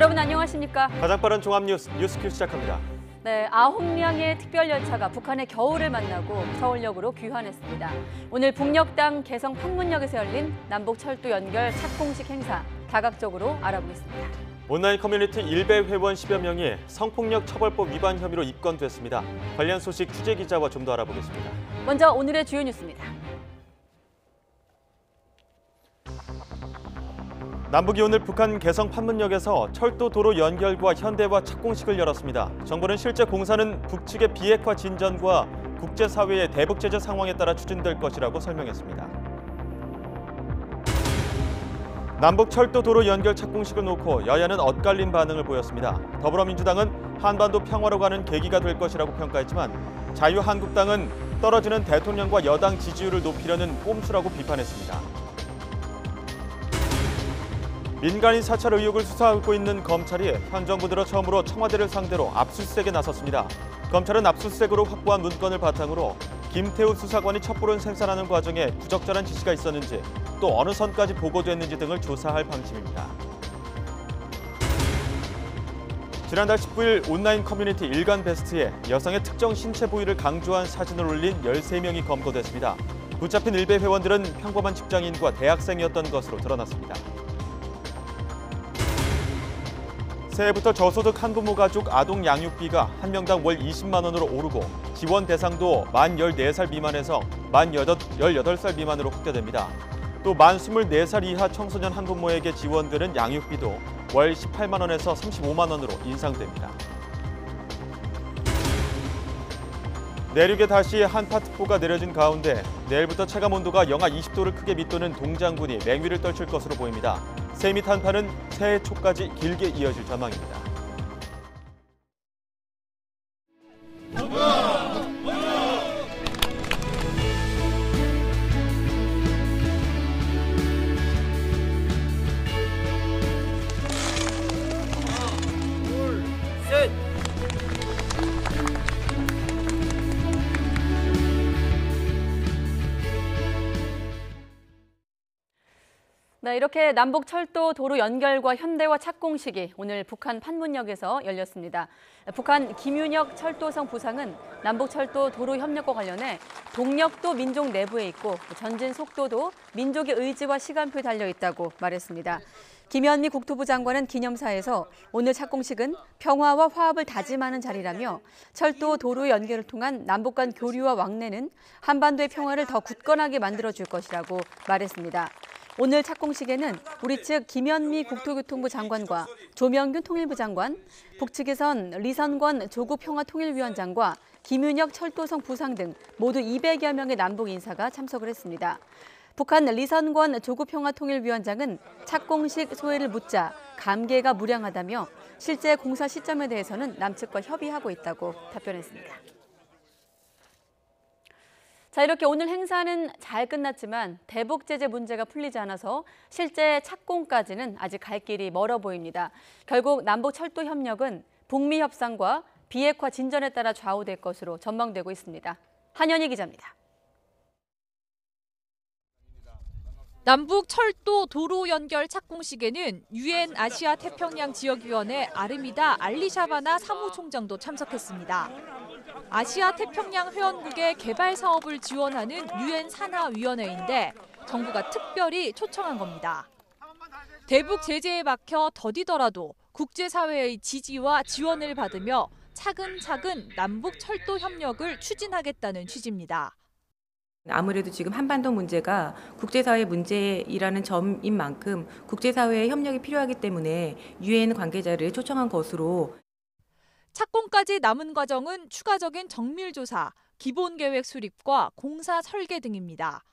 여러분 안녕하십니까? 가장 빠른 종합 뉴스큐 시작합니다. 네, 9량의 특별열차가 북한의 겨울을 만나고 서울역으로 귀환했습니다. 오늘 북녘당 개성 판문역에서 열린 남북철도 연결 착공식 행사 다각적으로 알아보겠습니다. 온라인 커뮤니티 일베 회원 10여 명이 성폭력 처벌법 위반 혐의로 입건됐습니다. 관련 소식 취재 기자와 좀 더 알아보겠습니다. 먼저 오늘의 주요 뉴스입니다. 남북이 오늘 북한 개성 판문역에서 철도 도로 연결과 현대화 착공식을 열었습니다. 정부는 실제 공사는 북측의 비핵화 진전과 국제사회의 대북 제재 상황에 따라 추진될 것이라고 설명했습니다. 남북 철도 도로 연결 착공식을 놓고 여야는 엇갈린 반응을 보였습니다. 더불어민주당은 한반도 평화로 가는 계기가 될 것이라고 평가했지만 자유한국당은 떨어지는 대통령과 여당 지지율을 높이려는 꼼수라고 비판했습니다. 민간인 사찰 의혹을 수사하고 있는 검찰이 현 정부 들어 처음으로 청와대를 상대로 압수수색에 나섰습니다. 검찰은 압수수색으로 확보한 문건을 바탕으로 김태우 수사관이 첩보를 생산하는 과정에 부적절한 지시가 있었는지 또 어느 선까지 보고됐는지 등을 조사할 방침입니다. 지난달 19일 온라인 커뮤니티 일간베스트에 여성의 특정 신체 부위를 강조한 사진을 올린 13명이 검거됐습니다. 붙잡힌 일베 회원들은 평범한 직장인과 대학생이었던 것으로 드러났습니다. 새해부터 저소득 한부모 가족 아동 양육비가 한 명당 월 20만 원으로 오르고 지원 대상도 만 14살 미만에서 만 18살 미만으로 확대됩니다. 또 만 24살 이하 청소년 한부모에게 지원되는 양육비도 월 18만 원에서 35만 원으로 인상됩니다. 내륙에 다시 한파특보가 내려진 가운데 내일부터 체감온도가 영하 20도를 크게 밑도는 동장군이 맹위를 떨칠 것으로 보입니다. 세미 한파는 새해 초까지 길게 이어질 전망입니다. 네, 이렇게 남북철도 도로 연결과 현대화 착공식이 오늘 북한 판문역에서 열렸습니다. 북한 김윤혁 철도성 부상은 남북철도 도로 협력과 관련해 동력도 민족 내부에 있고 전진 속도도 민족의 의지와 시간표에 달려 있다고 말했습니다. 김현미 국토부 장관은 기념사에서 오늘 착공식은 평화와 화합을 다짐하는 자리라며 철도 도로 연결을 통한 남북 간 교류와 왕래는 한반도의 평화를 더 굳건하게 만들어줄 것이라고 말했습니다. 오늘 착공식에는 우리 측 김현미 국토교통부 장관과 조명균 통일부 장관, 북측에선 리선권 조국평화통일위원장과 김윤혁 철도성 부상 등 모두 200여 명의 남북 인사가 참석을 했습니다. 북한 리선권 조국평화통일위원장은 착공식 소회를 묻자 감개가 무량하다며 실제 공사 시점에 대해서는 남측과 협의하고 있다고 답변했습니다. 자, 이렇게 오늘 행사는 잘 끝났지만 대북 제재 문제가 풀리지 않아서 실제 착공까지는 아직 갈 길이 멀어 보입니다. 결국 남북 철도 협력은 북미 협상과 비핵화 진전에 따라 좌우될 것으로 전망되고 있습니다. 한현희 기자입니다. 남북 철도 도로 연결 착공식에는 유엔 아시아 태평양 지역위원회 아르미다 알리샤바나 사무총장도 참석했습니다. 아시아 태평양 회원국의 개발 사업을 지원하는 유엔 산하위원회인데 정부가 특별히 초청한 겁니다. 대북 제재에 막혀 더디더라도 국제사회의 지지와 지원을 받으며 차근차근 남북 철도 협력을 추진하겠다는 취지입니다. 아무래도 지금 한반도 문제가 국제사회 문제이라는 점인 만큼 국제사회의 협력이 필요하기 때문에 유엔 관계자를 초청한 것으로. 착공까지 남은 과정은 추가적인 정밀조사, 기본계획 수립과 공사 설계 등입니다.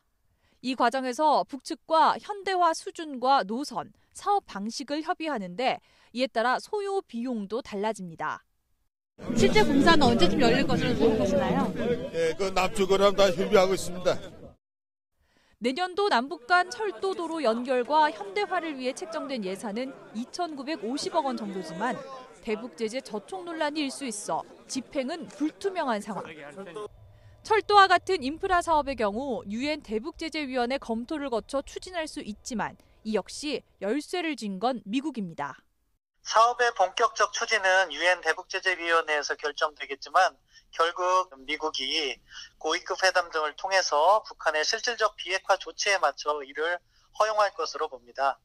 이 과정에서 북측과 현대화 수준과 노선, 사업 방식을 협의하는데 이에 따라 소요 비용도 달라집니다. 실제 공사는 언제쯤 열릴 것으로 보시나요? 네, 그 남쪽으로 다 협의하고 있습니다. 내년도 남북 간 철도 도로 연결과 현대화를 위해 책정된 예산은 2,950억 원 정도지만 대북 제재 저촉 논란이 일 수 있어 집행은 불투명한 상황. 철도와 같은 인프라 사업의 경우 유엔 대북제재위원회 검토를 거쳐 추진할 수 있지만 이 역시 열쇠를 쥔 건 미국입니다. 사업의 본격적 추진은 유엔 대북제재위원회에서 결정되겠지만 결국 미국이 고위급 회담 등을 통해서 북한의 실질적 비핵화 조치에 맞춰 이를 허용할 것으로 봅니다.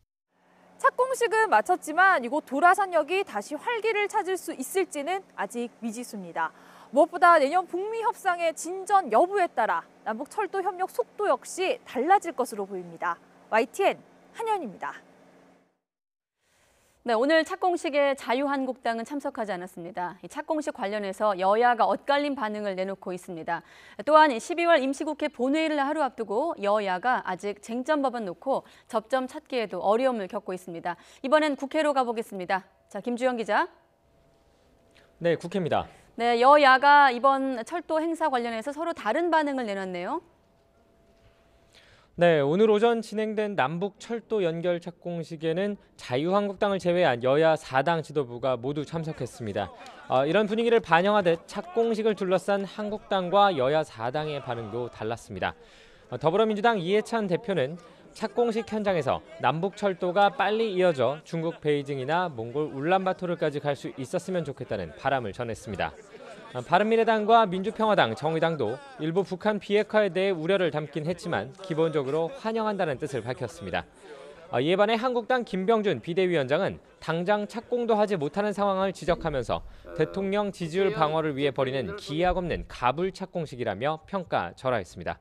착공식은 마쳤지만 이곳 도라산역이 다시 활기를 찾을 수 있을지는 아직 미지수입니다. 무엇보다 내년 북미 협상의 진전 여부에 따라 남북 철도 협력 속도 역시 달라질 것으로 보입니다. YTN 한현입니다. 네, 오늘 착공식에 자유한국당은 참석하지 않았습니다. 이 착공식 관련해서 여야가 엇갈린 반응을 내놓고 있습니다. 또한 12월 임시국회 본회의를 하루 앞두고 여야가 아직 쟁점 법안 놓고 접점 찾기에도 어려움을 겪고 있습니다. 이번엔 국회로 가보겠습니다. 자, 김주영 기자. 네, 국회입니다. 네, 여야가 이번 철도 행사 관련해서 서로 다른 반응을 내놨네요. 네, 오늘 오전 진행된 남북 철도 연결 착공식에는 자유한국당을 제외한 여야 4당 지도부가 모두 참석했습니다. 이런 분위기를 반영하듯 착공식을 둘러싼 한국당과 여야 4당의 반응도 달랐습니다. 더불어민주당 이해찬 대표는 착공식 현장에서 남북 철도가 빨리 이어져 중국 베이징이나 몽골 울란바토르까지 갈 수 있었으면 좋겠다는 바람을 전했습니다. 바른미래당과 민주평화당, 정의당도 일부 북한 비핵화에 대해 우려를 담긴 했지만 기본적으로 환영한다는 뜻을 밝혔습니다. 이에 반해 한국당 김병준 비대위원장은 당장 착공도 하지 못하는 상황을 지적하면서 대통령 지지율 방어를 위해 벌이는 기약 없는 가불 착공식이라며 평가절하했습니다.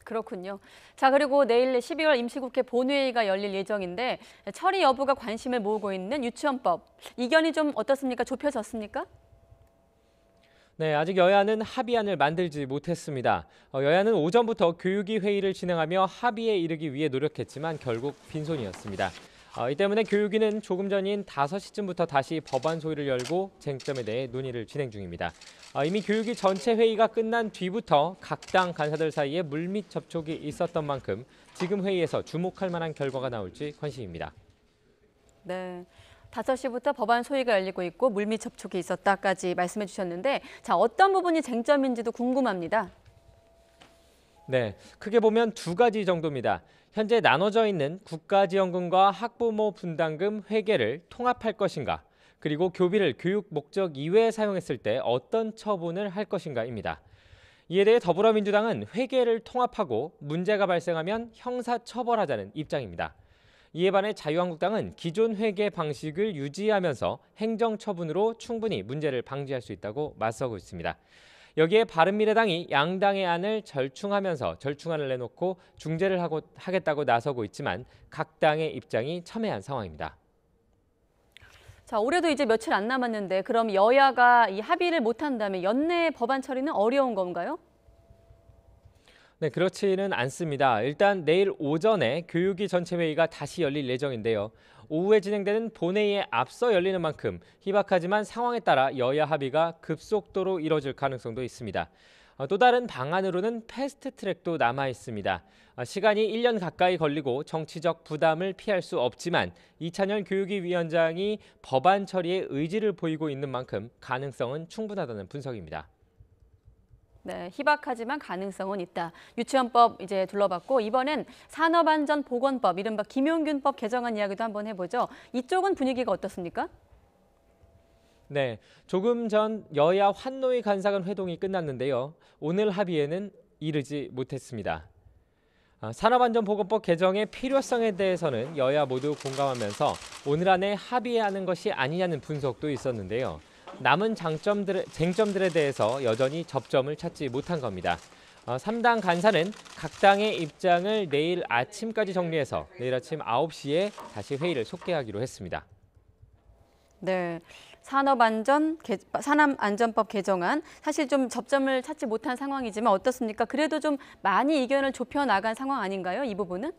그렇군요. 자, 그리고 내일 12월 임시국회 본회의가 열릴 예정인데 처리 여부가 관심을 모으고 있는 유치원법. 이견이 좀 어떻습니까? 좁혀졌습니까? 네, 아직 여야는 합의안을 만들지 못했습니다. 여야는 오전부터 교육위 회의를 진행하며 합의에 이르기 위해 노력했지만 결국 빈손이었습니다. 이 때문에 교육위는 조금 전인 5시쯤부터 다시 법안 소위를 열고 쟁점에 대해 논의를 진행 중입니다. 이미 교육위 전체 회의가 끝난 뒤부터 각 당 간사들 사이에 물밑 접촉이 있었던 만큼 지금 회의에서 주목할 만한 결과가 나올지 관심입니다. 네. 5시부터 법안 소위가 열리고 있고 물밑 접촉이 있었다까지 말씀해 주셨는데 자, 어떤 부분이 쟁점인지도 궁금합니다. 네, 크게 보면 두 가지 정도입니다. 현재 나눠져 있는 국가지원금과 학부모 분담금 회계를 통합할 것인가, 그리고 교비를 교육 목적 이외에 사용했을 때 어떤 처분을 할 것인가입니다. 이에 대해 더불어민주당은 회계를 통합하고 문제가 발생하면 형사처벌하자는 입장입니다. 이에 반해 자유한국당은 기존 회계 방식을 유지하면서 행정처분으로 충분히 문제를 방지할 수 있다고 맞서고 있습니다. 여기에 바른미래당이 양당의 안을 절충안을 내놓고 중재를 하겠다고 나서고 있지만 각 당의 입장이 첨예한 상황입니다. 자, 올해도 이제 며칠 안 남았는데 그럼 여야가 이 합의를 못한다면 연내 법안 처리는 어려운 건가요? 네, 그렇지는 않습니다. 일단 내일 오전에 교육위 전체 회의가 다시 열릴 예정인데요. 오후에 진행되는 본회의에 앞서 열리는 만큼 희박하지만 상황에 따라 여야 합의가 급속도로 이뤄질 가능성도 있습니다. 또 다른 방안으로는 패스트트랙도 남아 있습니다. 시간이 1년 가까이 걸리고 정치적 부담을 피할 수 없지만 이찬열 교육위 위원장이 법안 처리에 의지를 보이고 있는 만큼 가능성은 충분하다는 분석입니다. 네, 희박하지만 가능성은 있다. 유치원법 이제 둘러봤고 이번엔 산업안전보건법, 이른바 김용균법 개정안 이야기도 한번 해보죠. 이쪽은 분위기가 어떻습니까? 네, 조금 전 여야 환노위 간사간 회동이 끝났는데요. 오늘 합의에는 이르지 못했습니다. 산업안전보건법 개정의 필요성에 대해서는 여야 모두 공감하면서 오늘 안에 합의하는 것이 아니냐는 분석도 있었는데요. 남은 쟁점들에 대해서 여전히 접점을 찾지 못한 겁니다. 3당 간사는 각 당의 입장을 내일 아침까지 정리해서 내일 아침 9시에 다시 회의를 속개하기로 했습니다. 네, 산업안전법 개정안 사실 좀 접점을 찾지 못한 상황이지만 어떻습니까? 그래도 좀 많이 이견을 좁혀 나간 상황 아닌가요? 이 부분은?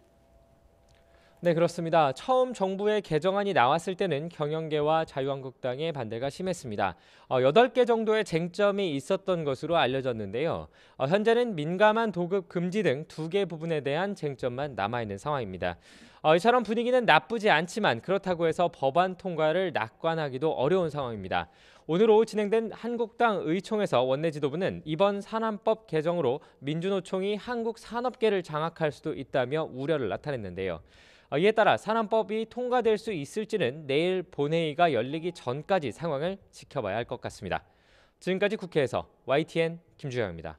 네, 그렇습니다. 처음 정부의 개정안이 나왔을 때는 경영계와 자유한국당의 반대가 심했습니다. 8개 정도의 쟁점이 있었던 것으로 알려졌는데요. 현재는 민감한 도급 금지 등 2개 부분에 대한 쟁점만 남아있는 상황입니다. 이처럼 분위기는 나쁘지 않지만 그렇다고 해서 법안 통과를 낙관하기도 어려운 상황입니다. 오늘 오후 진행된 한국당 의총에서 원내 지도부는 이번 산안법 개정으로 민주노총이 한국 산업계를 장악할 수도 있다며 우려를 나타냈는데요. 이에 따라 산안법이 통과될 수 있을지는 내일 본회의가 열리기 전까지 상황을 지켜봐야 할 것 같습니다. 지금까지 국회에서 YTN 김주영입니다.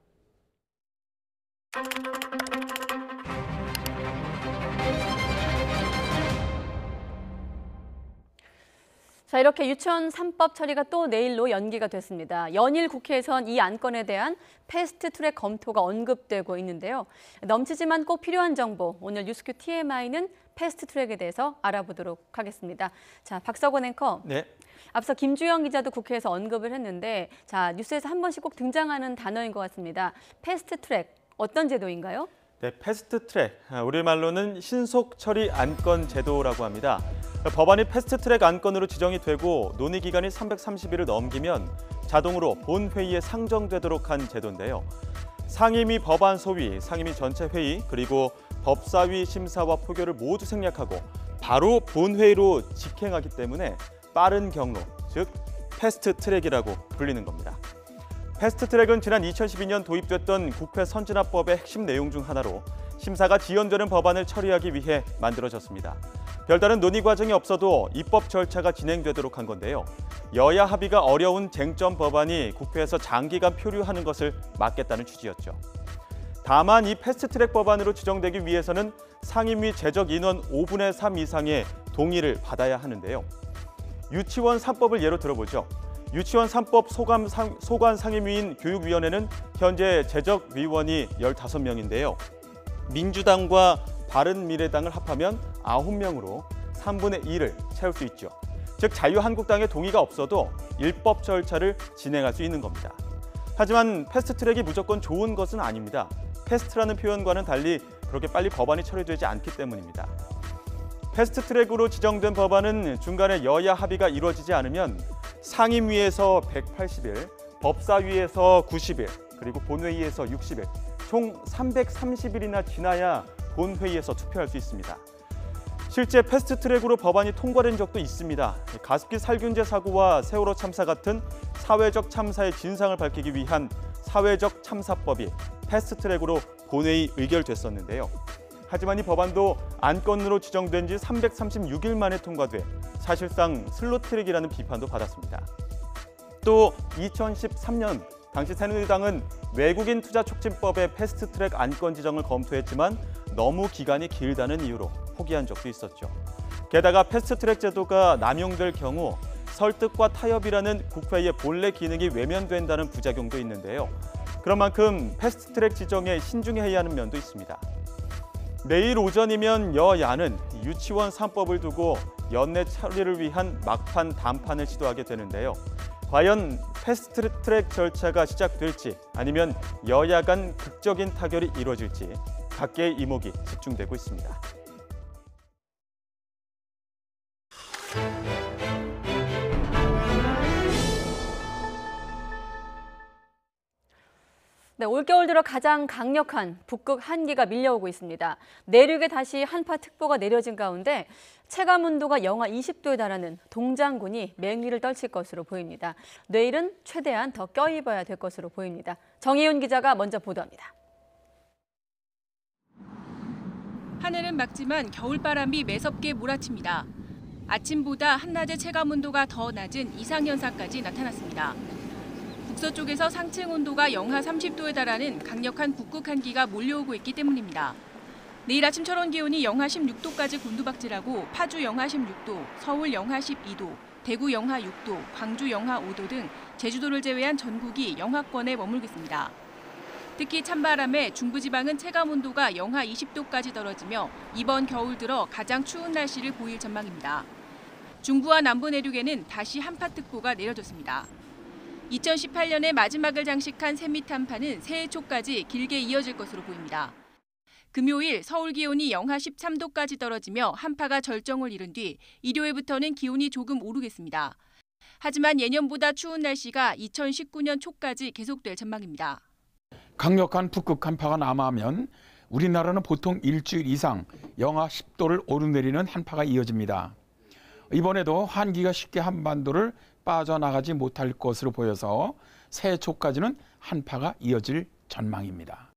자, 이렇게 유치원 3법 처리가 또 내일로 연기가 됐습니다. 연일 국회에선 이 안건에 대한 패스트트랙 검토가 언급되고 있는데요. 넘치지만 꼭 필요한 정보, 오늘 뉴스큐 TMI는 패스트트랙에 대해서 알아보도록 하겠습니다. 자, 박석원 앵커. 네. 앞서 김주영 기자도 국회에서 언급을 했는데, 자, 뉴스에서 한 번씩 꼭 등장하는 단어인 것 같습니다. 패스트트랙, 어떤 제도인가요? 네, 패스트트랙, 우리말로는 신속 처리 안건 제도라고 합니다. 법안이 패스트트랙 안건으로 지정이 되고 논의 기간이 330일을 넘기면 자동으로 본회의에 상정되도록 한 제도인데요. 상임위 법안 소위, 상임위 전체 회의, 그리고 법사위 심사와 표결을 모두 생략하고 바로 본회의로 직행하기 때문에 빠른 경로, 즉 패스트트랙이라고 불리는 겁니다. 패스트트랙은 지난 2012년 도입됐던 국회 선진화법의 핵심 내용 중 하나로 심사가 지연되는 법안을 처리하기 위해 만들어졌습니다. 별다른 논의 과정이 없어도 입법 절차가 진행되도록 한 건데요. 여야 합의가 어려운 쟁점 법안이 국회에서 장기간 표류하는 것을 막겠다는 취지였죠. 다만 이 패스트트랙 법안으로 지정되기 위해서는 상임위 제적 인원 5분의 3 이상의 동의를 받아야 하는데요. 유치원 3법을 예로 들어보죠. 유치원 3법 소관 상임위인 교육위원회는 현재 제적 위원이 15명인데요. 민주당과 바른미래당을 합하면 9명으로 3분의 2를 채울 수 있죠. 즉 자유한국당의 동의가 없어도 일법 절차를 진행할 수 있는 겁니다. 하지만 패스트트랙이 무조건 좋은 것은 아닙니다. 패스트라는 표현과는 달리 그렇게 빨리 법안이 처리되지 않기 때문입니다. 패스트트랙으로 지정된 법안은 중간에 여야 합의가 이루어지지 않으면 상임위에서 180일, 법사위에서 90일, 그리고 본회의에서 60일, 총 330일이나 지나야 본회의에서 투표할 수 있습니다. 실제 패스트트랙으로 법안이 통과된 적도 있습니다. 가습기 살균제 사고와 세월호 참사 같은 사회적 참사의 진상을 밝히기 위한 사회적 참사법이 패스트트랙으로 본회의 의결됐었는데요. 하지만 이 법안도 안건으로 지정된 지 336일 만에 통과돼 사실상 슬로트랙이라는 비판도 받았습니다. 또 2013년 당시 새누리당은 외국인 투자 촉진법의 패스트트랙 안건 지정을 검토했지만 너무 기간이 길다는 이유로 포기한 적도 있었죠. 게다가 패스트트랙 제도가 남용될 경우 설득과 타협이라는 국회의 본래 기능이 외면된다는 부작용도 있는데요. 그런 만큼 패스트트랙 지정에 신중해야 하는 면도 있습니다. 내일 오전이면 여야는 유치원 3법을 두고 연내 처리를 위한 막판 담판을 시도하게 되는데요. 과연 패스트트랙 절차가 시작될지 아니면 여야 간 극적인 타결이 이루어질지 각계의 이목이 집중되고 있습니다. 네, 올겨울 들어 가장 강력한 북극 한기가 밀려오고 있습니다. 내륙에 다시 한파특보가 내려진 가운데 체감 온도가 영하 20도에 달하는 동장군이 맹위를 떨칠 것으로 보입니다. 내일은 최대한 더 껴입어야 될 것으로 보입니다. 정혜윤 기자가 먼저 보도합니다. 하늘은 맑지만 겨울바람이 매섭게 몰아칩니다. 아침보다 한낮의 체감 온도가 더 낮은 이상현상까지 나타났습니다. 북서쪽에서 상층 온도가 영하 30도에 달하는 강력한 북극 한기가 몰려오고 있기 때문입니다. 내일 아침 철원 기온이 영하 16도까지 곤두박질하고 파주 영하 16도, 서울 영하 12도, 대구 영하 6도, 광주 영하 5도 등 제주도를 제외한 전국이 영하권에 머물겠습니다. 특히 찬바람에 중부지방은 체감 온도가 영하 20도까지 떨어지며 이번 겨울 들어 가장 추운 날씨를 보일 전망입니다. 중부와 남부 내륙에는 다시 한파특보가 내려졌습니다. 2018년에 마지막을 장식한 세밑 한파는 새해 초까지 길게 이어질 것으로 보입니다. 금요일 서울 기온이 영하 13도까지 떨어지며 한파가 절정을 이룬 뒤 일요일부터는 기온이 조금 오르겠습니다. 하지만 예년보다 추운 날씨가 2019년 초까지 계속될 전망입니다. 강력한 북극 한파가 남하하면 우리나라는 보통 일주일 이상 영하 10도를 오르내리는 한파가 이어집니다. 이번에도 한기가 쉽게 한반도를 빠져나가지 못할 것으로 보여서 새해 초까지는 한파가 이어질 전망입니다.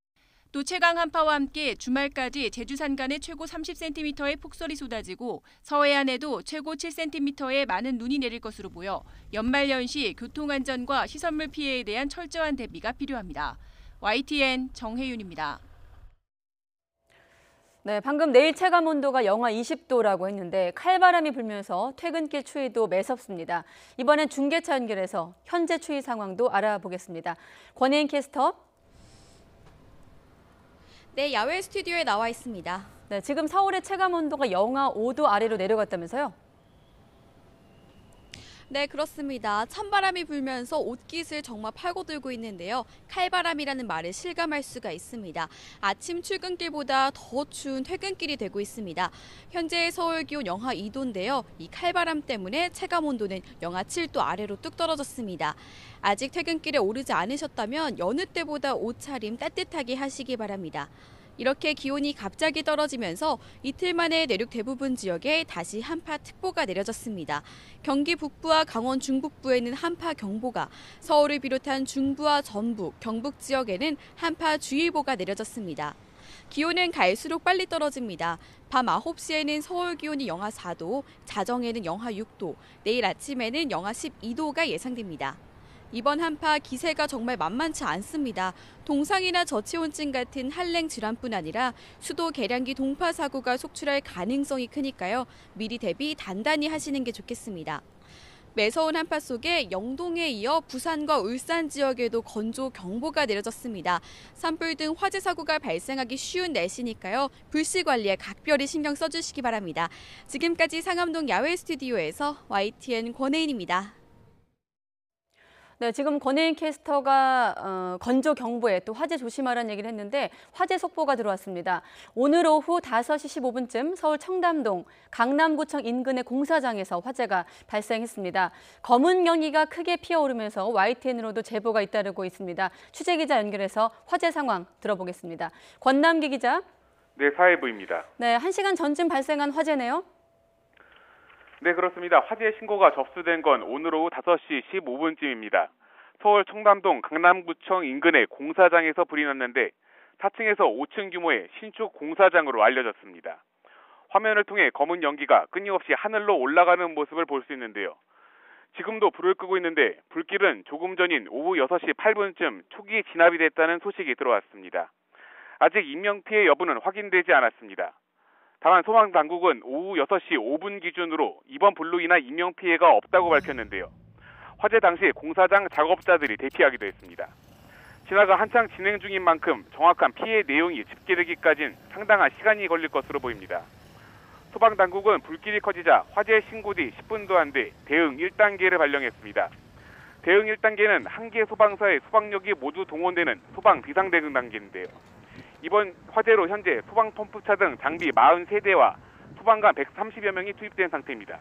또 최강 한파와 함께 주말까지 제주 산간에 최고 30cm의 폭설이 쏟아지고 서해안에도 최고 7cm의 많은 눈이 내릴 것으로 보여 연말연시 교통안전과 시설물 피해에 대한 철저한 대비가 필요합니다. YTN 정혜윤입니다. 네, 방금 내일 체감 온도가 영하 20도라고 했는데 칼바람이 불면서 퇴근길 추위도 매섭습니다. 이번엔 중계차 연결해서 현재 추위 상황도 알아보겠습니다. 권혜인 캐스터. 네, 야외 스튜디오에 나와 있습니다. 네, 지금 서울의 체감 온도가 영하 5도 아래로 내려갔다면서요? 네, 그렇습니다. 찬바람이 불면서 옷깃을 정말 파고들고 있는데요. 칼바람이라는 말을 실감할 수가 있습니다. 아침 출근길보다 더 추운 퇴근길이 되고 있습니다. 현재 서울 기온 영하 2도인데요. 이 칼바람 때문에 체감 온도는 영하 7도 아래로 뚝 떨어졌습니다. 아직 퇴근길에 오르지 않으셨다면 여느 때보다 옷차림 따뜻하게 하시기 바랍니다. 이렇게 기온이 갑자기 떨어지면서 이틀 만에 내륙 대부분 지역에 다시 한파특보가 내려졌습니다. 경기 북부와 강원 중북부에는 한파경보가, 서울을 비롯한 중부와 전북, 경북 지역에는 한파주의보가 내려졌습니다. 기온은 갈수록 빨리 떨어집니다. 밤 9시에는 서울 기온이 영하 4도, 자정에는 영하 6도, 내일 아침에는 영하 12도가 예상됩니다. 이번 한파 기세가 정말 만만치 않습니다. 동상이나 저체온증 같은 한랭 질환뿐 아니라 수도 계량기 동파 사고가 속출할 가능성이 크니까요. 미리 대비 단단히 하시는 게 좋겠습니다. 매서운 한파 속에 영동에 이어 부산과 울산 지역에도 건조 경보가 내려졌습니다. 산불 등 화재 사고가 발생하기 쉬운 날씨니까요. 불씨 관리에 각별히 신경 써주시기 바랍니다. 지금까지 상암동 야외 스튜디오에서 YTN 권혜인입니다. 네, 지금 권혜인 캐스터가 건조 경보에 또 화재 조심하라는 얘기를 했는데 화재 속보가 들어왔습니다. 오늘 오후 5시 15분쯤 서울 청담동 강남구청 인근의 공사장에서 화재가 발생했습니다. 검은 연기가 크게 피어오르면서 YTN으로도 제보가 잇따르고 있습니다. 취재기자 연결해서 화재 상황 들어보겠습니다. 권남기 기자. 네, 사회부입니다. 네, 1시간 전쯤 발생한 화재네요. 네, 그렇습니다. 화재 신고가 접수된 건 오늘 오후 5시 15분쯤입니다. 서울 청담동 강남구청 인근의 공사장에서 불이 났는데 4층에서 5층 규모의 신축 공사장으로 알려졌습니다. 화면을 통해 검은 연기가 끊임없이 하늘로 올라가는 모습을 볼 수 있는데요. 지금도 불을 끄고 있는데 불길은 조금 전인 오후 6시 8분쯤 초기 진압이 됐다는 소식이 들어왔습니다. 아직 인명피해 여부는 확인되지 않았습니다. 다만 소방당국은 오후 6시 5분 기준으로 이번 불로 인한 인명피해가 없다고 밝혔는데요. 화재 당시 공사장 작업자들이 대피하기도 했습니다. 진화가 한창 진행 중인 만큼 정확한 피해 내용이 집계되기까지는 상당한 시간이 걸릴 것으로 보입니다. 소방당국은 불길이 커지자 화재 신고 뒤 10분도 안 돼 대응 1단계를 발령했습니다. 대응 1단계는 한 개 소방서의 소방력이 모두 동원되는 소방 비상대응 단계인데요. 이번 화재로 현재 소방 펌프차 등 장비 43대와 소방관 130여 명이 투입된 상태입니다.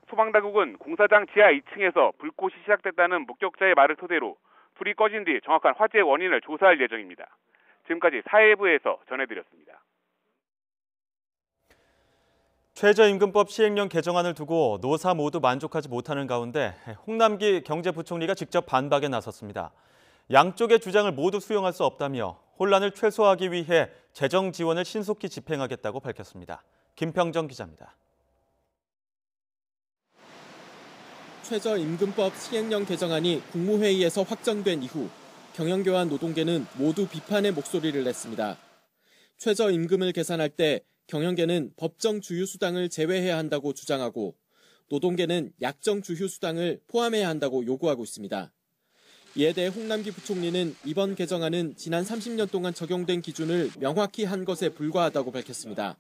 소방당국은 공사장 지하 2층에서 불꽃이 시작됐다는 목격자의 말을 토대로 불이 꺼진 뒤 정확한 화재 원인을 조사할 예정입니다. 지금까지 사회부에서 전해드렸습니다. 최저임금법 시행령 개정안을 두고 노사 모두 만족하지 못하는 가운데 홍남기 경제부총리가 직접 반박에 나섰습니다. 양쪽의 주장을 모두 수용할 수 없다며 혼란을 최소화하기 위해 재정 지원을 신속히 집행하겠다고 밝혔습니다. 김평정 기자입니다. 최저임금법 시행령 개정안이 국무회의에서 확정된 이후 경영교환 노동계는 모두 비판의 목소리를 냈습니다. 최저임금을 계산할 때 경영계는 법정 주휴수당을 제외해야 한다고 주장하고 노동계는 약정 주휴수당을 포함해야 한다고 요구하고 있습니다. 이에 대해 홍남기 부총리는 이번 개정안은 지난 30년 동안 적용된 기준을 명확히 한 것에 불과하다고 밝혔습니다.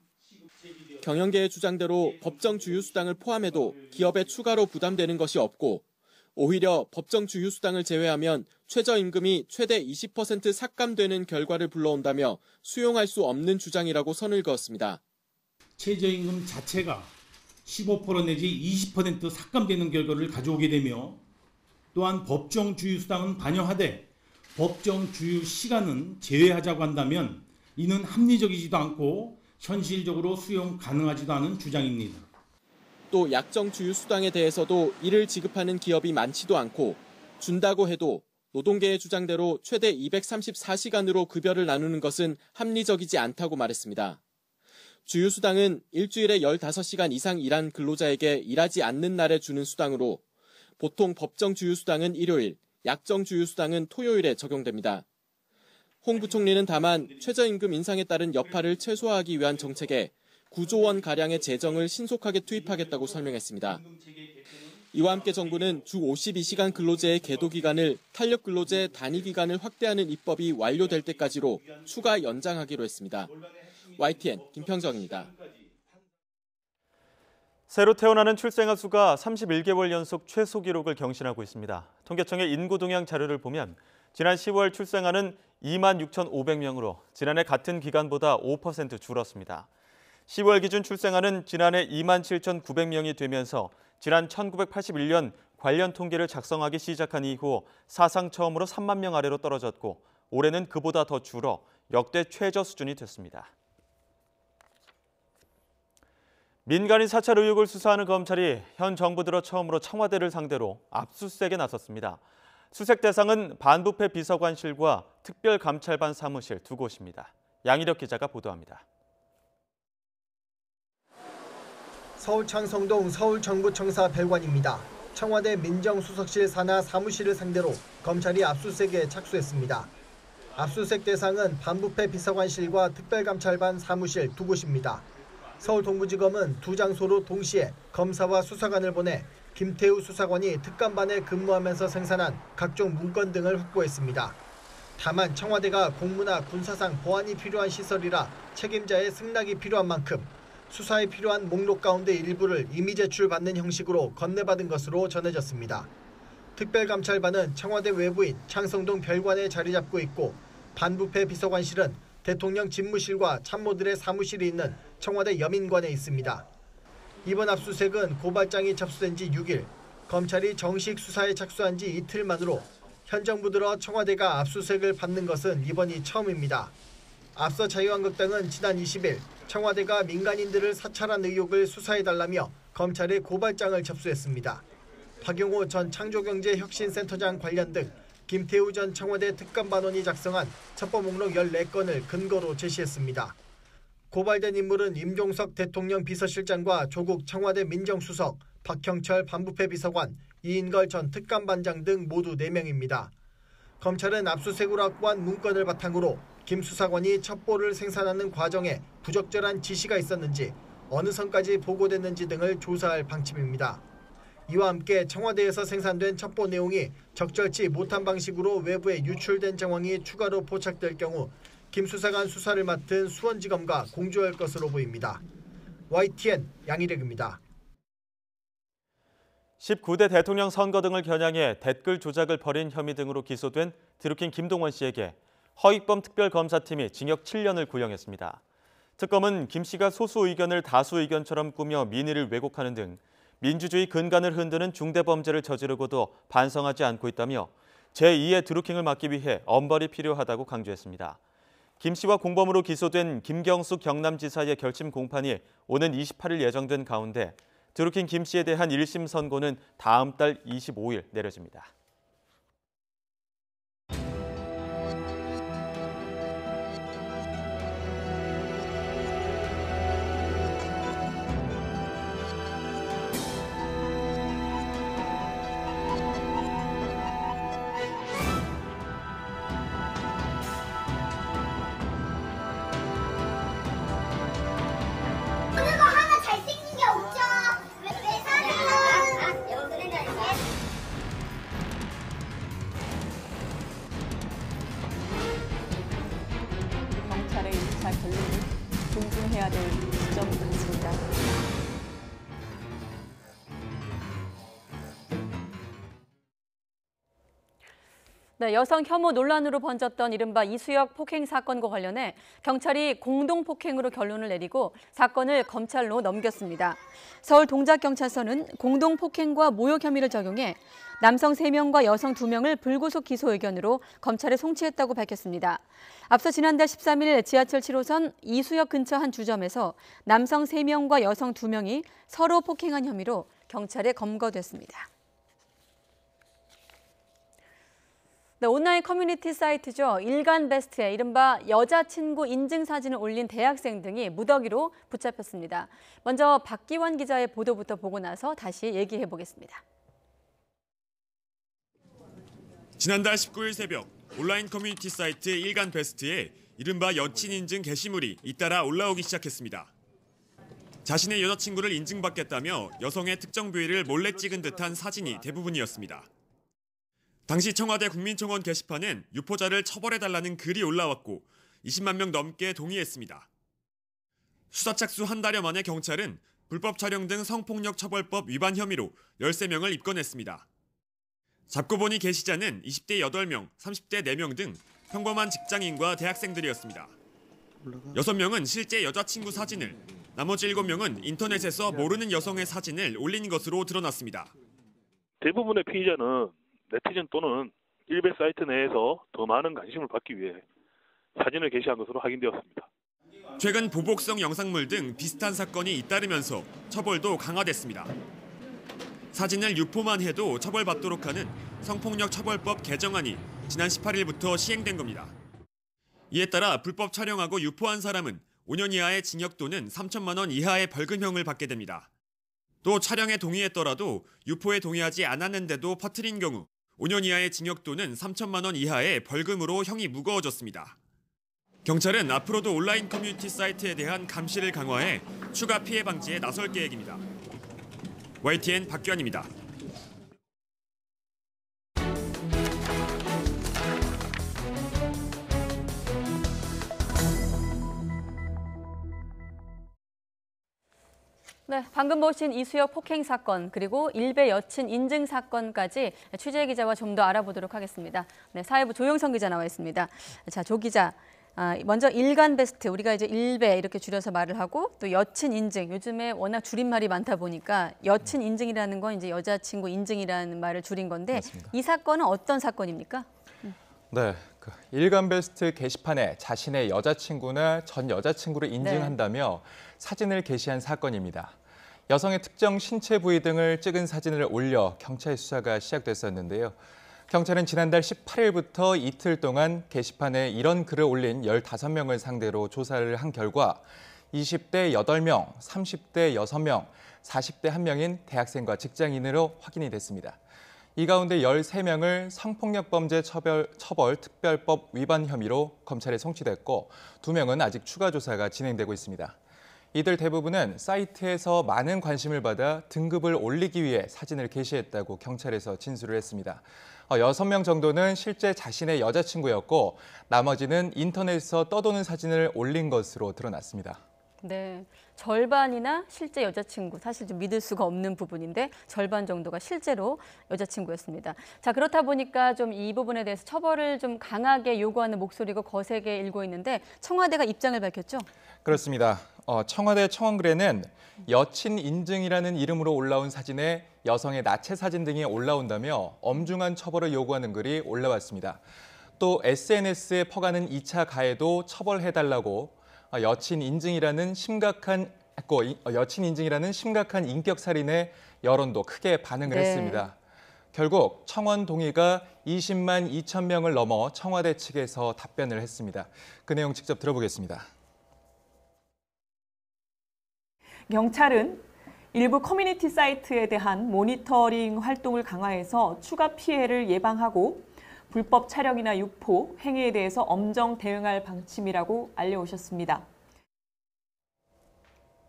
경영계의 주장대로 법정 주휴수당을 포함해도 기업에 추가로 부담되는 것이 없고 오히려 법정 주휴수당을 제외하면 최저임금이 최대 20% 삭감되는 결과를 불러온다며 수용할 수 없는 주장이라고 선을 그었습니다. 최저임금 자체가 15% 내지 20% 삭감되는 결과를 가져오게 되며 또한 법정 주휴수당은 반영하되 법정 주휴 시간은 제외하자고 한다면 이는 합리적이지도 않고 현실적으로 수용 가능하지도 않은 주장입니다. 또 약정 주휴수당에 대해서도 이를 지급하는 기업이 많지도 않고 준다고 해도 노동계의 주장대로 최대 234시간으로 급여를 나누는 것은 합리적이지 않다고 말했습니다. 주휴수당은 일주일에 15시간 이상 일한 근로자에게 일하지 않는 날에 주는 수당으로 보통 법정 주휴수당은 일요일, 약정 주휴수당은 토요일에 적용됩니다. 홍 부총리는 다만 최저임금 인상에 따른 여파를 최소화하기 위한 정책에 9조 원가량의 재정을 신속하게 투입하겠다고 설명했습니다. 이와 함께 정부는 주 52시간 근로제의 계도 기간을 탄력 근로제 단위 기간을 확대하는 입법이 완료될 때까지로 추가 연장하기로 했습니다. YTN 김평정입니다. 새로 태어나는 출생아 수가 31개월 연속 최소 기록을 경신하고 있습니다. 통계청의 인구 동향 자료를 보면 지난 10월 출생아는 26,500명으로 지난해 같은 기간보다 5% 줄었습니다. 10월 기준 출생아는 지난해 27,900명이 되면서 지난 1981년 관련 통계를 작성하기 시작한 이후 사상 처음으로 3만 명 아래로 떨어졌고 올해는 그보다 더 줄어 역대 최저 수준이 됐습니다. 민간인 사찰 의혹을 수사하는 검찰이 현 정부 들어 처음으로 청와대를 상대로 압수수색에 나섰습니다. 수색 대상은 반부패 비서관실과 특별감찰반 사무실 두 곳입니다. 양희력 기자가 보도합니다. 서울 창성동 서울정부청사 별관입니다. 청와대 민정수석실 산하 사무실을 상대로 검찰이 압수수색에 착수했습니다. 압수수색 대상은 반부패 비서관실과 특별감찰반 사무실 두 곳입니다. 서울 동부지검은 두 장소로 동시에 검사와 수사관을 보내 김태우 수사관이 특감반에 근무하면서 생산한 각종 문건 등을 확보했습니다. 다만 청와대가 공무나 군사상 보안이 필요한 시설이라 책임자의 승낙이 필요한 만큼 수사에 필요한 목록 가운데 일부를 임의 제출받는 형식으로 건네받은 것으로 전해졌습니다. 특별감찰반은 청와대 외부인 창성동 별관에 자리 잡고 있고 반부패 비서관실은 대통령 집무실과 참모들의 사무실이 있는 청와대 여민관에 있습니다. 이번 압수수색은 고발장이 접수된 지 6일, 검찰이 정식 수사에 착수한 지 이틀 만으로 현 정부 들어 청와대가 압수수색을 받는 것은 이번이 처음입니다. 앞서 자유한국당은 지난 20일 청와대가 민간인들을 사찰한 의혹을 수사해달라며 검찰에 고발장을 접수했습니다. 박용호 전 창조경제혁신센터장 관련 등 김태우 전 청와대 특감반원이 작성한 첩보 목록 14건을 근거로 제시했습니다. 고발된 인물은 임종석 대통령 비서실장과 조국 청와대 민정수석, 박형철 반부패 비서관, 이인걸 전 특감반장 등 모두 4명입니다. 검찰은 압수수색으로 확보한 문건을 바탕으로 김 수사관이 첩보를 생산하는 과정에 부적절한 지시가 있었는지, 어느 선까지 보고됐는지 등을 조사할 방침입니다. 이와 함께 청와대에서 생산된 첩보 내용이 적절치 못한 방식으로 외부에 유출된 정황이 추가로 포착될 경우 김 수사관 수사를 맡은 수원지검과 공조할 것으로 보입니다. YTN 양희력입니다. 19대 대통령 선거 등을 겨냥해 댓글 조작을 벌인 혐의 등으로 기소된 드루킹 김동원 씨에게 허익범 특별검사팀이 징역 7년을 구형했습니다. 특검은 김 씨가 소수 의견을 다수 의견처럼 꾸며 민의를 왜곡하는 등 민주주의 근간을 흔드는 중대범죄를 저지르고도 반성하지 않고 있다며 제2의 드루킹을 막기 위해 엄벌이 필요하다고 강조했습니다. 김 씨와 공범으로 기소된 김경숙 경남지사의 결심 공판이 오는 28일 예정된 가운데 드루킹 김 씨에 대한 1심 선고는 다음 달 25일 내려집니다. 경찰의 1차 결론을 존중해야 될 지점 같습니다. 네, 여성 혐오 논란으로 번졌던 이른바 이수역 폭행 사건과 관련해 경찰이 공동폭행으로 결론을 내리고 사건을 검찰로 넘겼습니다. 서울 동작경찰서는 공동폭행과 모욕 혐의를 적용해 남성 3명과 여성 2명을 불구속 기소 의견으로 검찰에 송치했다고 밝혔습니다. 앞서 지난달 13일 지하철 7호선 이수역 근처 한 주점에서 남성 3명과 여성 2명이 서로 폭행한 혐의로 경찰에 검거됐습니다. 네, 온라인 커뮤니티 사이트죠. 일간베스트에 이른바 여자친구 인증 사진을 올린 대학생 등이 무더기로 붙잡혔습니다. 먼저 박기원 기자의 보도부터 보고 나서 다시 얘기해 보겠습니다. 지난달 19일 새벽 온라인 커뮤니티 사이트 일간베스트에 이른바 여친 인증 게시물이 잇따라 올라오기 시작했습니다. 자신의 여자친구를 인증받겠다며 여성의 특정 부위를 몰래 찍은 듯한 사진이 대부분이었습니다. 당시 청와대 국민청원 게시판엔 유포자를 처벌해달라는 글이 올라왔고 20만 명 넘게 동의했습니다. 수사 착수 한 달여 만에 경찰은 불법 촬영 등 성폭력 처벌법 위반 혐의로 13명을 입건했습니다. 잡고 보니 게시자는 20대 8명, 30대 4명 등 평범한 직장인과 대학생들이었습니다. 6명은 실제 여자친구 사진을, 나머지 7명은 인터넷에서 모르는 여성의 사진을 올린 것으로 드러났습니다. 대부분의 피의자는 네티즌 또는 일베 사이트 내에서 더 많은 관심을 받기 위해 사진을 게시한 것으로 확인되었습니다. 최근 보복성 영상물 등 비슷한 사건이 잇따르면서 처벌도 강화됐습니다. 사진을 유포만 해도 처벌받도록 하는 성폭력 처벌법 개정안이 지난 18일부터 시행된 겁니다. 이에 따라 불법 촬영하고 유포한 사람은 5년 이하의 징역 또는 3천만 원 이하의 벌금형을 받게 됩니다. 또 촬영에 동의했더라도 유포에 동의하지 않았는데도 퍼뜨린 경우 5년 이하의 징역 또는 3천만 원 이하의 벌금으로 형이 무거워졌습니다. 경찰은 앞으로도 온라인 커뮤니티 사이트에 대한 감시를 강화해 추가 피해 방지에 나설 계획입니다. YTN 박규환입니다. 네, 방금 보신 이수혁 폭행 사건 그리고 일베 여친 인증 사건까지 취재 기자와 좀 더 알아보도록 하겠습니다. 네, 사회부 조영선 기자 나와 있습니다. 자, 조 기자. 먼저 일간베스트, 우리가 이제 일베 이렇게 줄여서 말을 하고 또 여친 인증, 요즘에 워낙 줄임말이 많다 보니까 여친 인증이라는 건 이제 여자친구 인증이라는 말을 줄인 건데 맞습니다. 이 사건은 어떤 사건입니까? 네, 일간베스트 게시판에 자신의 여자친구나 전 여자친구를 인증한다며 사진을 게시한 사건입니다. 여성의 특정 신체 부위 등을 찍은 사진을 올려 경찰 수사가 시작됐었는데요. 경찰은 지난달 18일부터 이틀 동안 게시판에 이런 글을 올린 15명을 상대로 조사를 한 결과 20대 8명, 30대 6명, 40대 1명인 대학생과 직장인으로 확인이 됐습니다. 이 가운데 13명을 성폭력범죄 처벌 특별법 위반 혐의로 검찰에 송치됐고 2명은 아직 추가 조사가 진행되고 있습니다. 이들 대부분은 사이트에서 많은 관심을 받아 등급을 올리기 위해 사진을 게시했다고 경찰에서 진술을 했습니다. 6명 정도는 실제 자신의 여자친구였고 나머지는 인터넷에서 떠도는 사진을 올린 것으로 드러났습니다. 네, 절반이나 실제 여자친구, 사실 좀 믿을 수가 없는 부분인데 절반 정도가 실제로 여자친구였습니다. 자, 그렇다 보니까 좀 이 부분에 대해서 처벌을 좀 강하게 요구하는 목소리가 거세게 일고 있는데 청와대가 입장을 밝혔죠? 그렇습니다. 청와대 청원글에는 여친 인증이라는 이름으로 올라온 사진에 여성의 나체 사진 등이 올라온다며 엄중한 처벌을 요구하는 글이 올라왔습니다. 또 SNS에 퍼가는 2차 가해도 처벌해달라고 여친 인증이라는 심각한 인격 살인에 여론도 크게 반응을 했습니다. 결국 청원 동의가 20만 2천 명을 넘어 청와대 측에서 답변을 했습니다. 그 내용 직접 들어보겠습니다. 경찰은 일부 커뮤니티 사이트에 대한 모니터링 활동을 강화해서 추가 피해를 예방하고 불법 촬영이나 유포, 행위에 대해서 엄정 대응할 방침이라고 알려오셨습니다.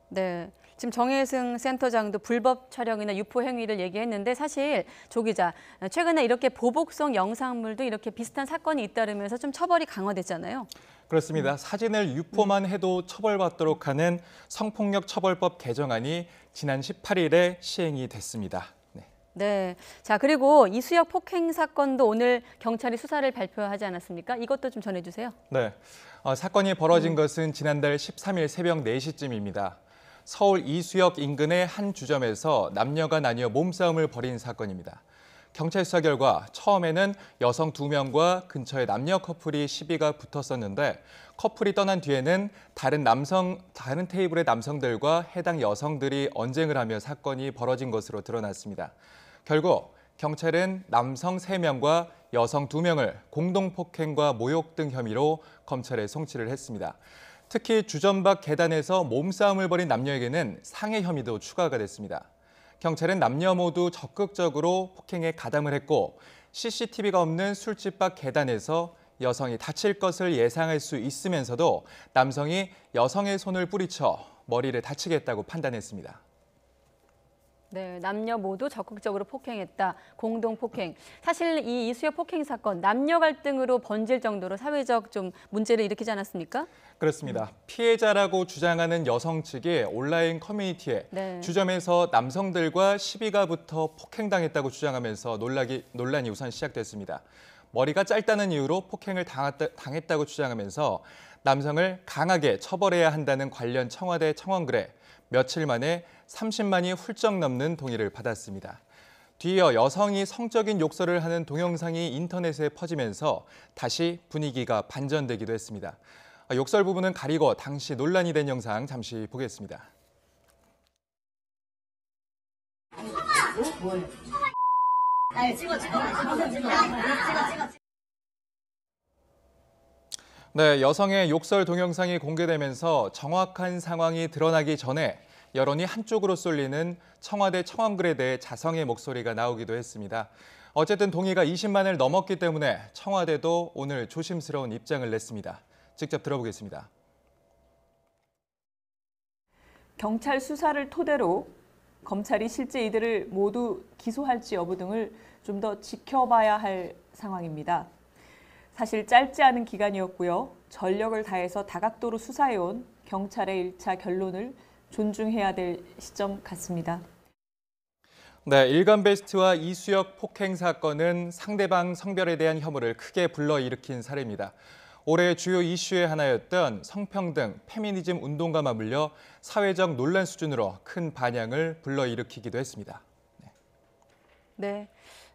네, 지금 정혜승 센터장도 불법 촬영이나 유포 행위를 얘기했는데 사실 조 기자, 최근에 이렇게 보복성 영상물도 이렇게 비슷한 사건이 잇따르면서 좀 처벌이 강화됐잖아요. 그렇습니다. 사진을 유포만 해도 처벌받도록 하는 성폭력 처벌법 개정안이 지난 18일에 시행이 됐습니다. 네. 자, 그리고 이수혁 폭행 사건도 오늘 경찰이 수사를 발표하지 않았습니까? 이것도 좀 전해주세요. 네. 사건이 벌어진 것은 지난달 13일 새벽 4시쯤입니다. 서울 이수역 인근의 한 주점에서 남녀가 나뉘어 몸싸움을 벌인 사건입니다. 경찰 수사 결과 처음에는 여성 2명과 근처에 남녀 커플이 시비가 붙었었는데 커플이 떠난 뒤에는 다른 테이블의 남성들과 해당 여성들이 언쟁을 하며 사건이 벌어진 것으로 드러났습니다. 결국 경찰은 남성 3명과 여성 2명을 공동폭행과 모욕 등 혐의로 검찰에 송치를 했습니다. 특히 주점 밖 계단에서 몸싸움을 벌인 남녀에게는 상해 혐의도 추가가 됐습니다. 경찰은 남녀 모두 적극적으로 폭행에 가담을 했고 CCTV가 없는 술집 밖 계단에서 여성이 다칠 것을 예상할 수 있으면서도 남성이 여성의 손을 뿌리쳐 머리를 다치게 했다고 판단했습니다. 네, 남녀 모두 적극적으로 폭행했다. 공동 폭행. 사실 이 이수혁 폭행 사건 남녀 갈등으로 번질 정도로 사회적 좀 문제를 일으키지 않았습니까? 그렇습니다. 피해자라고 주장하는 여성 측이 온라인 커뮤니티에 주점에서 남성들과 시비가 붙어 폭행당했다고 주장하면서 논란이 우선 시작됐습니다. 머리가 짧다는 이유로 폭행을 당했다고 주장하면서 남성을 강하게 처벌해야 한다는 관련 청와대 청원글에 며칠 만에 30만이 훌쩍 넘는 동의를 받았습니다. 뒤이어 여성이 성적인 욕설을 하는 동영상이 인터넷에 퍼지면서 다시 분위기가 반전되기도 했습니다. 욕설 부분은 가리고 당시 논란이 된 영상 잠시 보겠습니다. 네, 여성의 욕설 동영상이 공개되면서 정확한 상황이 드러나기 전에 여론이 한쪽으로 쏠리는 청와대 청원글에 대해 자성의 목소리가 나오기도 했습니다. 어쨌든 동의가 20만을 넘었기 때문에 청와대도 오늘 조심스러운 입장을 냈습니다. 직접 들어보겠습니다. 경찰 수사를 토대로 검찰이 실제 이들을 모두 기소할지 여부 등을 좀 더 지켜봐야 할 상황입니다. 사실 짧지 않은 기간이었고요. 전력을 다해서 다각도로 수사해온 경찰의 1차 결론을 존중해야 될 시점 같습니다. 네, 일간베스트와 이수혁 폭행 사건은 상대방 성별에 대한 혐오를 크게 불러일으킨 사례입니다. 올해 주요 이슈의 하나였던 성평등, 페미니즘 운동과 맞물려 사회적 논란 수준으로 큰 반향을 불러일으키기도 했습니다. 네,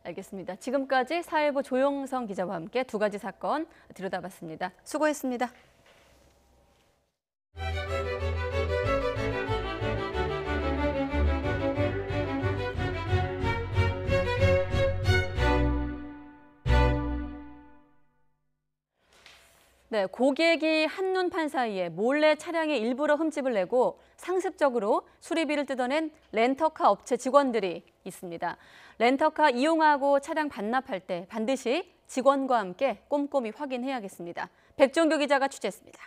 알겠습니다. 지금까지 사회부 조영성 기자와 함께 두 가지 사건 들여다봤습니다. 수고했습니다. 네, 고객이 한눈 판 사이에 몰래 차량의 일부러 흠집을 내고 상습적으로 수리비를 뜯어낸 렌터카 업체 직원들이 있습니다. 렌터카 이용하고 차량 반납할 때 반드시 직원과 함께 꼼꼼히 확인해야겠습니다. 백종규 기자가 취재했습니다.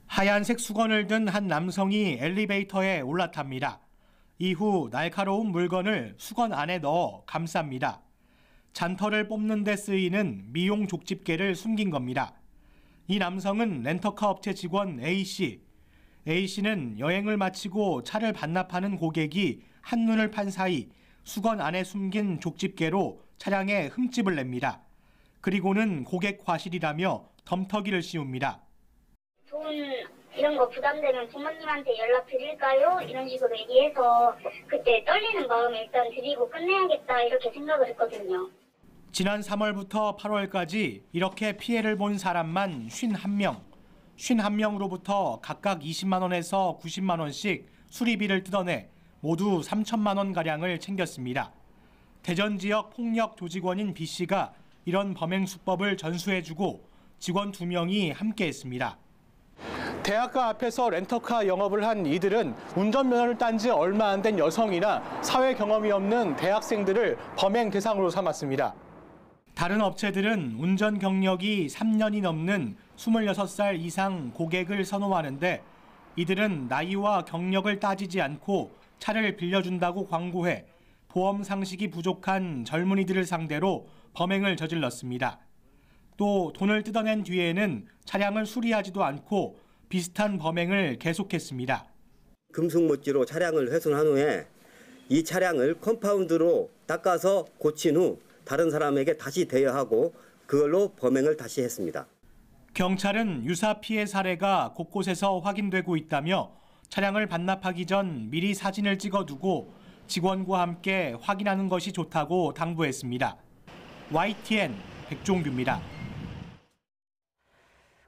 하얀색 수건을 든 한 남성이 엘리베이터에 올라탑니다. 이후 날카로운 물건을 수건 안에 넣어 감쌉니다. 잔터를 뽑는 데 쓰이는 미용 족집게를 숨긴 겁니다. 이 남성은 렌터카 업체 직원 A씨. A씨는 여행을 마치고 차를 반납하는 고객이 한눈을 판 사이 수건 안에 숨긴 족집게로 차량에 흠집을 냅니다. 그리고는 고객 과실이라며 덤터기를 씌웁니다. 돈 이런 거 부담되면 부모님한테 연락드릴까요? 이런 식으로 얘기해서 그때 떨리는 마음에 일단 드리고 끝내야겠다 이렇게 생각을 했거든요. 지난 3월부터 8월까지 이렇게 피해를 본 사람만 51명. 51명으로부터 각각 20만 원에서 90만 원씩 수리비를 뜯어내 모두 3천만 원가량을 챙겼습니다. 대전 지역 폭력 조직원인 B씨가 이런 범행 수법을 전수해주고 직원 2명이 함께했습니다. 대학가 앞에서 렌터카 영업을 한 이들은 운전면허를 딴 지 얼마 안 된 여성이나 사회 경험이 없는 대학생들을 범행 대상으로 삼았습니다. 다른 업체들은 운전 경력이 3년이 넘는 26살 이상 고객을 선호하는데 이들은 나이와 경력을 따지지 않고 차를 빌려준다고 광고해 보험 상식이 부족한 젊은이들을 상대로 범행을 저질렀습니다. 또 돈을 뜯어낸 뒤에는 차량을 수리하지도 않고 비슷한 범행을 계속했습니다. 금속모찌로 차량을 훼손한 후에 이 차량을 컴파운드로 닦아서 고친 후 다른 사람에게 다시 대여하고 그걸로 범행을 다시 했습니다. 경찰은 유사 피해 사례가 곳곳에서 확인되고 있다며 차량을 반납하기 전 미리 사진을 찍어두고 직원과 함께 확인하는 것이 좋다고 당부했습니다. YTN 백종규입니다.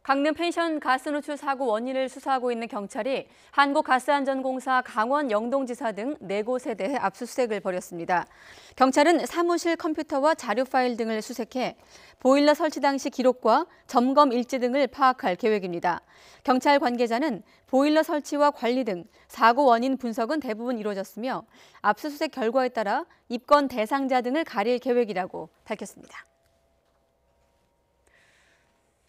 강릉 펜션 가스 누출 사고 원인을 수사하고 있는 경찰이 한국가스안전공사 강원 영동지사 등 4곳에 대해 압수수색을 벌였습니다. 경찰은 사무실 컴퓨터와 자료 파일 등을 수색해 보일러 설치 당시 기록과 점검 일지 등을 파악할 계획입니다. 경찰 관계자는 보일러 설치와 관리 등 사고 원인 분석은 대부분 이루어졌으며 압수수색 결과에 따라 입건 대상자 등을 가릴 계획이라고 밝혔습니다.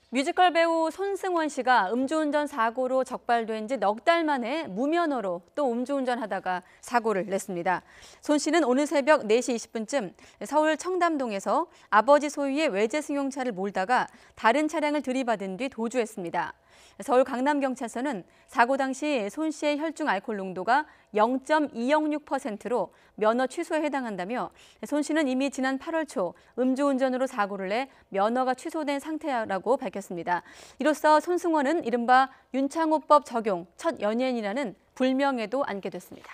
뮤지컬 배우 손승원 씨가 음주운전 사고로 적발된 지 넉 달 만에 무면허로 또 음주운전하다가 사고를 냈습니다. 손 씨는 오늘 새벽 4시 20분쯤 서울 청담동에서 아버지 소유의 외제 승용차를 몰다가 다른 차량을 들이받은 뒤 도주했습니다. 서울 강남경찰서는 사고 당시 손 씨의 혈중 알코올 농도가 0.206%로 면허 취소에 해당한다며 손 씨는 이미 지난 8월 초 음주운전으로 사고를 내 면허가 취소된 상태라고 밝혔습니다. 이로써 손승원은 이른바 윤창호법 적용 첫 연예인이라는 불명예도 안게 됐습니다.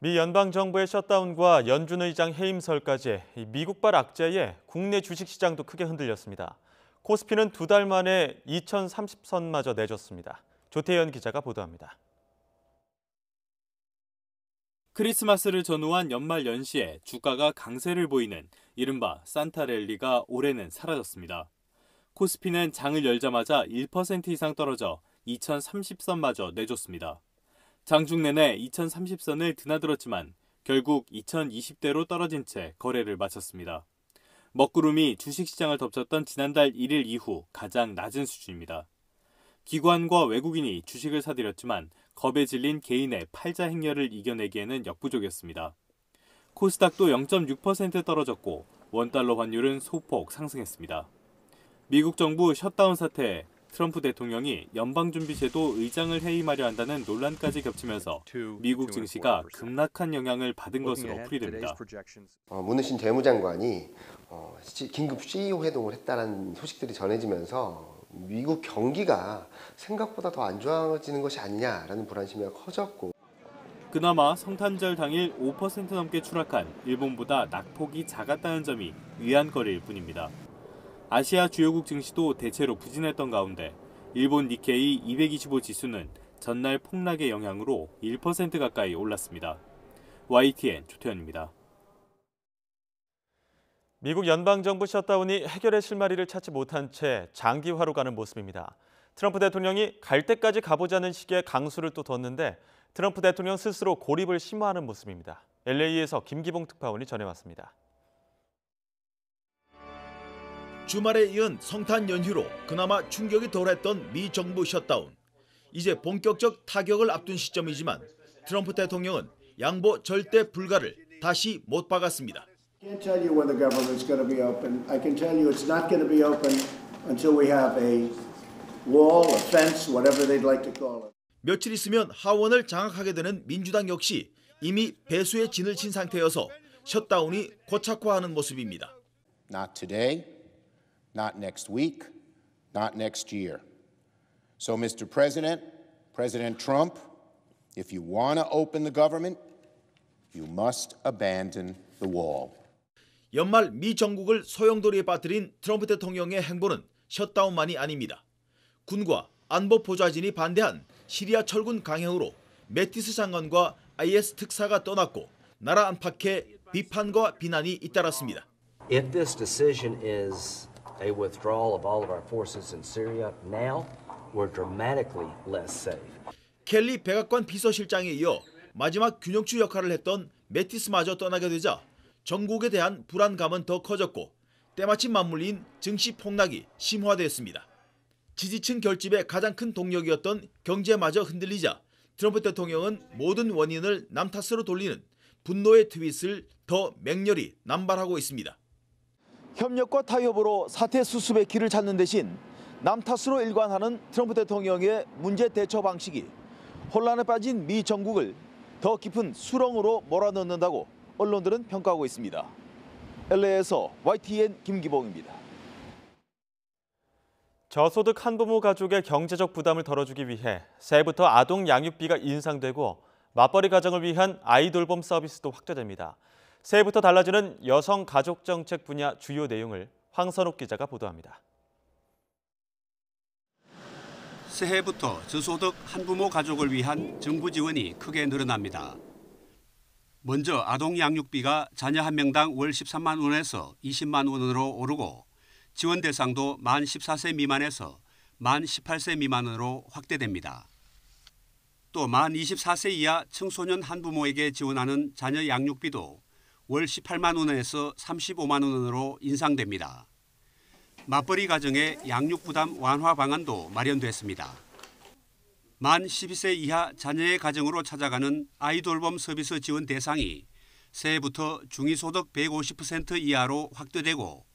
미 연방정부의 셧다운과 연준 의장 해임설까지 미국발 악재에 국내 주식시장도 크게 흔들렸습니다. 코스피는 2달 만에 2030선마저 내줬습니다. 조태현 기자가 보도합니다. 크리스마스를 전후한 연말 연시에 주가가 강세를 보이는 이른바 산타랠리가 올해는 사라졌습니다. 코스피는 장을 열자마자 1% 이상 떨어져 2030선마저 내줬습니다. 장중 내내 2030선을 드나들었지만 결국 2020대로 떨어진 채 거래를 마쳤습니다. 먹구름이 주식시장을 덮쳤던 지난달 1일 이후 가장 낮은 수준입니다. 기관과 외국인이 주식을 사들였지만 겁에 질린 개인의 팔자 행렬을 이겨내기에는 역부족이었습니다. 코스닥도 0.6% 떨어졌고 원달러 환율은 소폭 상승했습니다. 미국 정부 셧다운 사태에 트럼프 대통령이 연방준비제도 의장을 해임하려 한다는 논란까지 겹치면서 미국 증시가 급락한 영향을 받은 것으로 풀이됩니다. 문우신 재무장관이 긴급 CEO 회동을 했다는 소식들이 전해지면서 미국 경기가 생각보다 더 안 좋아지는 것이 아니냐라는 불안심이 커졌고 그나마 성탄절 당일 5% 넘게 추락한 일본보다 낙폭이 작았다는 점이 위안거리일 뿐입니다. 아시아 주요국 증시도 대체로 부진했던 가운데 일본 니케이 225 지수는 전날 폭락의 영향으로 1% 가까이 올랐습니다. YTN 조태현입니다. 미국 연방정부 셧다운이 해결의 실마리를 찾지 못한 채 장기화로 가는 모습입니다. 트럼프 대통령이 갈 때까지 가보자는 식의 강수를 또 뒀는데 트럼프 대통령 스스로 고립을 심화하는 모습입니다. LA에서 김기봉 특파원이 전해왔습니다. 주말에 이은 성탄 연휴로 그나마 충격이 덜했던 미 정부 셧다운. 이제 본격적 타격을 앞둔 시점이지만 트럼프 대통령은 양보 절대 불가를 다시 못 박았습니다. I can't tell you when the government's going to be open. I can tell you it's not going to be open until we have a wall, a fence, whatever they'd like to call it. 며칠 있으면 하원을 장악하게 되는 민주당 역시 이미 배수의 진을 친 상태여서 셧다운이 고착화하는 모습입니다. Not today, not next week, not next year. So Mr. President, President Trump, if you want to open the government, you must abandon the wall. 연말 미 전국을 소용돌이에 빠뜨린 트럼프 대통령의 행보는 셧다운만이 아닙니다. 군과 안보 보좌진이 반대한 시리아 철군 강행으로 매티스 장관과 IS 특사가 떠났고 나라 안팎의 비판과 비난이 잇따랐습니다. If this decision is a withdrawal of all of our forces in Syria now, we're dramatically less safe. 켈리 백악관 비서실장에 이어 마지막 균형추 역할을 했던 매티스마저 떠나게 되자 전국에 대한 불안감은 더 커졌고 때마침 맞물린 증시 폭락이 심화됐습니다. 지지층 결집의 가장 큰 동력이었던 경제마저 흔들리자 트럼프 대통령은 모든 원인을 남 탓으로 돌리는 분노의 트윗을 더 맹렬히 남발하고 있습니다. 협력과 타협으로 사태 수습의 길을 찾는 대신 남 탓으로 일관하는 트럼프 대통령의 문제 대처 방식이 혼란에 빠진 미 정국을 더 깊은 수렁으로 몰아넣는다고 언론들은 평가하고 있습니다. LA에서 YTN 김기봉입니다. 저소득 한부모 가족의 경제적 부담을 덜어주기 위해 새해부터 아동 양육비가 인상되고 맞벌이 가정을 위한 아이 돌봄 서비스도 확대됩니다. 새해부터 달라지는 여성 가족 정책 분야 주요 내용을 황선욱 기자가 보도합니다. 새해부터 저소득 한부모 가족을 위한 정부 지원이 크게 늘어납니다. 먼저 아동 양육비가 자녀 한 명당 월 13만 원에서 20만 원으로 오르고 지원 대상도 만 14세 미만에서 만 18세 미만으로 확대됩니다. 또 만 24세 이하 청소년 한부모에게 지원하는 자녀 양육비도 월 18만 원에서 35만 원으로 인상됩니다. 맞벌이 가정의 양육 부담 완화 방안도 마련됐습니다. 만 12세 이하 자녀의 가정으로 찾아가는 아이 돌봄 서비스 지원 대상이 새해부터 중위소득 150% 이하로 확대되고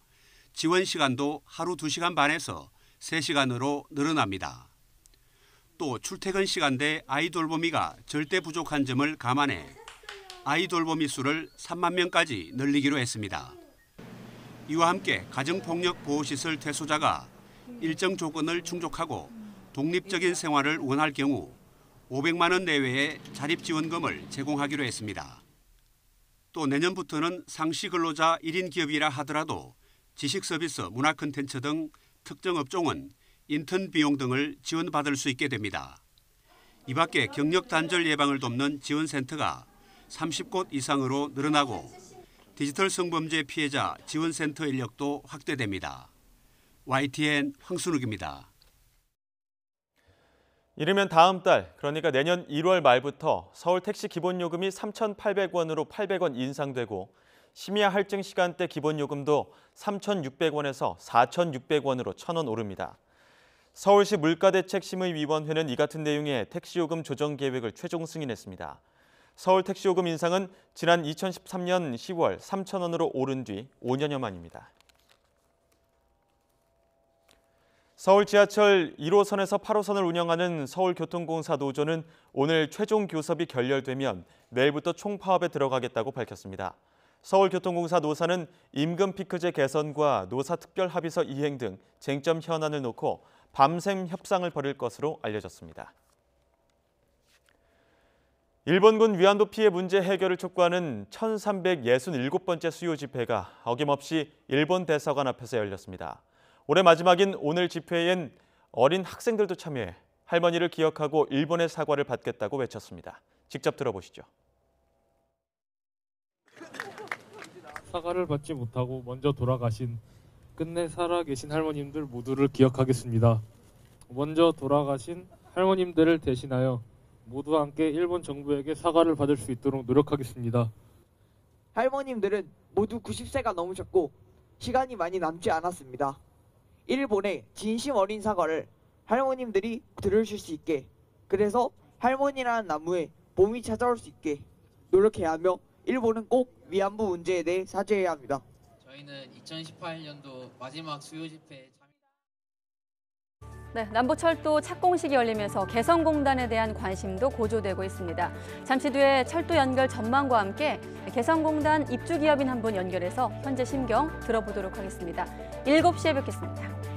지원 시간도 하루 2시간 반에서 3시간으로 늘어납니다. 또 출퇴근 시간대 아이 돌보미가 절대 부족한 점을 감안해 아이 돌보미 수를 3만 명까지 늘리기로 했습니다. 이와 함께 가정폭력 보호시설 퇴소자가 일정 조건을 충족하고 독립적인 생활을 원할 경우 500만 원 내외의 자립지원금을 제공하기로 했습니다. 또 내년부터는 상시 근로자 1인 기업이라 하더라도 지식서비스, 문화콘텐츠 등 특정 업종은 인턴 비용 등을 지원받을 수 있게 됩니다. 이 밖에 경력 단절 예방을 돕는 지원센터가 30곳 이상으로 늘어나고 디지털 성범죄 피해자 지원센터 인력도 확대됩니다. YTN 황순욱입니다. 이르면 다음 달, 그러니까 내년 1월 말부터 서울 택시 기본요금이 3,800원으로 800원 인상되고 심야 할증 시간대 기본요금도 3,600원에서 4,600원으로 1,000원 오릅니다. 서울시 물가대책심의위원회는 이 같은 내용의 택시요금 조정 계획을 최종 승인했습니다. 서울 택시요금 인상은 지난 2013년 10월 3,000원으로 오른 뒤 5년여 만입니다. 서울 지하철 1호선에서 8호선을 운영하는 서울교통공사 노조는 오늘 최종 교섭이 결렬되면 내일부터 총파업에 들어가겠다고 밝혔습니다. 서울교통공사 노사는 임금 피크제 개선과 노사 특별합의서 이행 등 쟁점 현안을 놓고 밤샘 협상을 벌일 것으로 알려졌습니다. 일본군 위안부 피해 문제 해결을 촉구하는 1367번째 수요 집회가 어김없이 일본 대사관 앞에서 열렸습니다. 올해 마지막인 오늘 집회엔 어린 학생들도 참여해 할머니를 기억하고 일본의 사과를 받겠다고 외쳤습니다. 직접 들어보시죠. 사과를 받지 못하고 먼저 돌아가신 끝내 살아계신 할머님들 모두를 기억하겠습니다. 먼저 돌아가신 할머님들을 대신하여 모두 함께 일본 정부에게 사과를 받을 수 있도록 노력하겠습니다. 할머님들은 모두 90세가 넘으셨고 시간이 많이 남지 않았습니다. 일본의 진심 어린 사과를 할머님들이 들으실 수 있게, 그래서 할머니라는 나무에 봄이 찾아올 수 있게 노력해야 하며 일본은 꼭 위안부 문제에 대해 사죄해야 합니다. 저희는 2018년도 마지막 수요 집회에 네, 남부철도 착공식이 열리면서 개성공단에 대한 관심도 고조되고 있습니다. 잠시 뒤에 철도 연결 전망과 함께 개성공단 입주기업인 한 분 연결해서 현재 심경 들어보도록 하겠습니다. 7시에 뵙겠습니다.